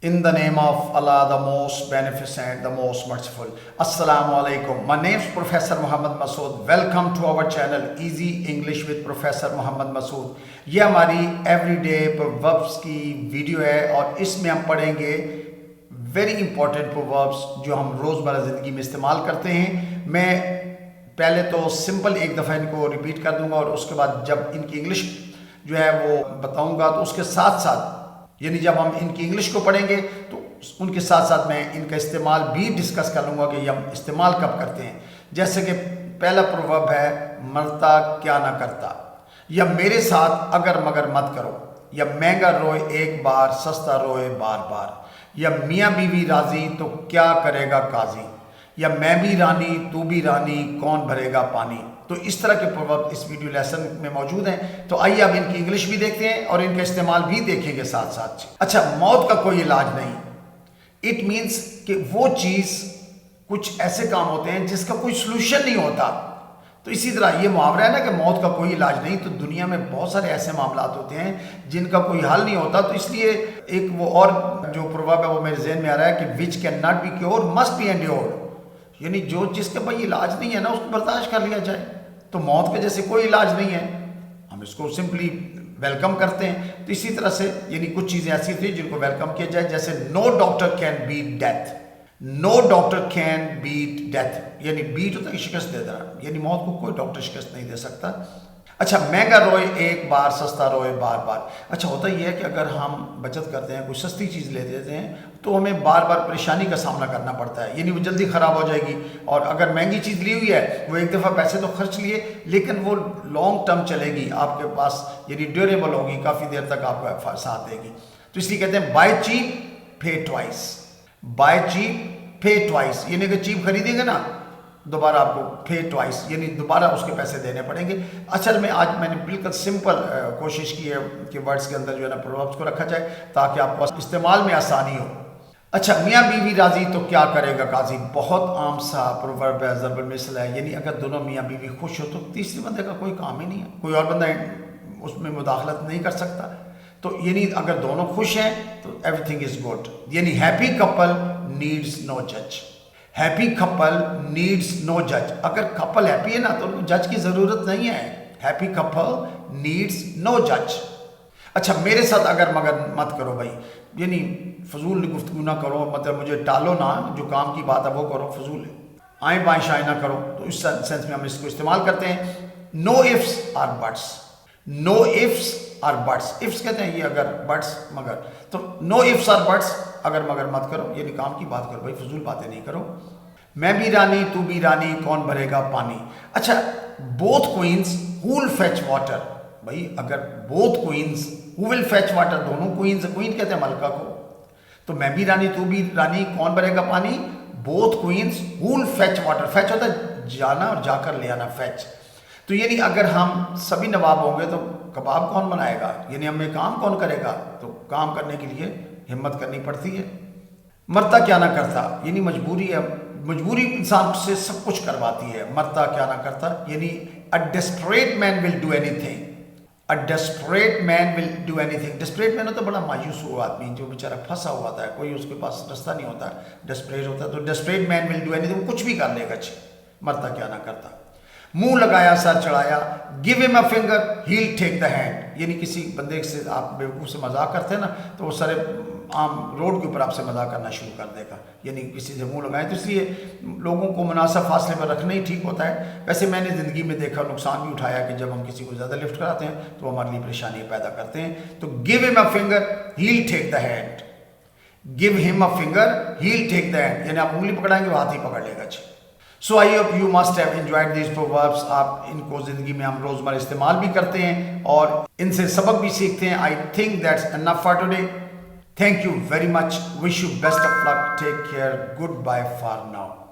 In the name of Allah, the most beneficent, the most merciful. Assalamu alaikum. My name is Professor Muhammad Masood. Welcome to our channel Easy English with Professor Muhammad Masood. ये हमारी everyday proverbs की video है और इसमें हम पढ़ेंगे very important proverbs जो हम रोज़मर्रा ज़िंदगी में इस्तेमाल करते हैं। मैं पहले तो सिंपल एक दफ़ा इनको रिपीट कर दूंगा और उसके बाद जब इनकी इंग्लिश जो है वो बताऊंगा तो उसके साथ साथ यानी जब हम इनकी इंग्लिश को पढ़ेंगे तो उनके साथ साथ मैं इनका इस्तेमाल भी डिस्कस कर लूँगा कि हम इस्तेमाल कब करते हैं। जैसे कि पहला प्रोवर्ब है मरता क्या ना करता, या मेरे साथ अगर मगर मत करो, या महंगा रोए एक बार सस्ता रोए बार बार, या मियाँ बीवी राजी तो क्या करेगा काजी, या मैं भी रानी तू भी रानी कौन भरेगा पानी। तो इस तरह के प्रोवर्ब इस वीडियो लेसन में मौजूद हैं। तो आइए अब इनकी इंग्लिश भी देखते हैं और इनका इस्तेमाल भी देखेंगे साथ साथ। अच्छा, मौत का कोई इलाज नहीं, इट मीन्स कि वो चीज़ कुछ ऐसे काम होते हैं जिसका कोई सोल्यूशन नहीं होता। तो इसी तरह ये मुहावरा है ना कि मौत का कोई इलाज नहीं, तो दुनिया में बहुत सारे ऐसे मामला होते हैं जिनका कोई हल नहीं होता। तो इसलिए एक वो और जो प्रोवर्ब है वो मेरे जहन में आ रहा है कि which can not be cure must be endured, यानी जो जिसके भाई इलाज नहीं है ना उसको बर्दाश्त कर लिया जाए। तो मौत के जैसे कोई इलाज नहीं है, हम इसको सिंपली वेलकम करते हैं। तो इसी तरह से यानी कुछ चीज़ें ऐसी थी जिनको वेलकम किया जाए, जैसे no doctor can beat death, no doctor can beat death यानी बीट होता है शिकस्त दे देना, यानी मौत को कोई डॉक्टर शिकस्त नहीं दे सकता। अच्छा, महंगा रोए एक बार सस्ता रोए बार बार। अच्छा, होता यह है कि अगर हम बचत करते हैं कोई सस्ती चीज़ ले देते हैं तो हमें बार बार परेशानी का सामना करना पड़ता है, यानी वो जल्दी ख़राब हो जाएगी। और अगर महंगी चीज़ ली हुई है वो एक दफ़ा पैसे तो खर्च लिए लेकिन वो लॉन्ग टर्म चलेगी आपके पास, यानी ड्यूरेबल होगी, काफ़ी देर तक आपको साथ देगी। तो इसलिए कहते हैं बाय चीप पे ट्वाइस, बाय चीप पे ट्वाइस, यानी कि चीप खरीदेंगे ना दोबारा आपको पे ट्वाइस यानी दोबारा उसके पैसे देने पड़ेंगे। असल में आज मैंने बिल्कुल सिंपल कोशिश की है कि वर्ड्स के अंदर जो है ना प्रोवर्ब्स को रखा जाए ताकि आपको इस्तेमाल में आसानी हो। अच्छा, मियाँ बीवी राजी तो क्या करेगा काजी, बहुत आम सा प्रोवर्ब है, ज़रबुल मिसल है, यानी अगर दोनों मियाँ बीवी खुश हो तो तीसरे बंदे का कोई काम ही नहीं है, कोई और बंदा उसमें मुदाखलत नहीं कर सकता। तो यानी अगर दोनों खुश हैं तो एवरीथिंग इज गुड, यानी हैप्पी कपल नीड्स नो जज, हैप्पी कपल नीड्स नो जज। अगर कपल हैप्पी है ना तो उनको जज की ज़रूरत नहीं है, हैप्पी कपल नीड्स नो जज। अच्छा, मेरे साथ अगर मगर मत करो भाई, यानी फजूल गुफ्तगू ना करो, मतलब मुझे टालो ना, जो काम की बात है वो करो, फजूल आए बाएँ शाएँ ना करो। तो इस सेंस में हम इसको इस्तेमाल करते हैं। No ifs or buts, no ifs or buts, ifs कहते हैं ये अगर, बट्स मगर, तो नो इफ्स आर बट्स, अगर मगर मत करो, यानी काम की बात करो भाई, फजूल बातें नहीं करो। मैं भी रानी तू भी रानी कौन भरेगा पानी। अच्छा, both queens who will fetch water, भाई अगर both queens who will fetch water, दोनों क्वींस, क्वीन कहते हैं मलका को, तो मैं भी रानी तू भी रानी कौन भरेगा पानी, both queens who will fetch water, fetch होता है जाना और जाकर ले आना, फेच। तो यानी अगर हम सभी नवाब होंगे तो कबाब कौन बनाएगा, यानी हमें काम कौन करेगा, तो काम करने के लिए हिम्मत करनी पड़ती है। मरता क्या ना करता, यानी मजबूरी है, मजबूरी इंसान से सब कुछ करवाती है। मरता क्या ना करता यानी अ desperate man will do anything, a desperate man will do anything. Desperate man होता है बड़ा मायूस हुआ आदमी जो बेचारा फंसा हुआ था, कोई उसके पास रास्ता नहीं होता, डेस्परेट होता है। तो desperate man will do anything, कुछ भी कर लेगा। मरता क्या ना करता। मुंह लगाया सर चढ़ाया, give him a finger he will take the hand, यानी किसी बंदे से आप बेवकूफ़ से मजाक करते हैं ना तो वो सारे आम रोड के ऊपर आपसे मजाक करना शुरू कर देगा, यानी किसी से मुंह लगाए। तो इसलिए लोगों को मुनासिब फासले पर रखना ही ठीक होता है। वैसे मैंने ज़िंदगी में देखा, नुकसान भी उठाया कि जब हम किसी को ज़्यादा लिफ्ट कराते हैं तो हमारे लिए परेशानियाँ पैदा करते हैं। तो give him a finger he will take the hand, give him a finger he will take the hand, यानी आप उंगली पकड़ाएंगे वो हाथ ही पकड़ लेगा। So I hope you must have enjoyed these proverbs. आप इनको ज़िंदगी में हम रोज़मर्रा इस्तेमाल भी करते हैं और इनसे सबक भी सीखते हैं। I think that's enough for today. Thank you very much, wish you best of luck, take care, good bye for now.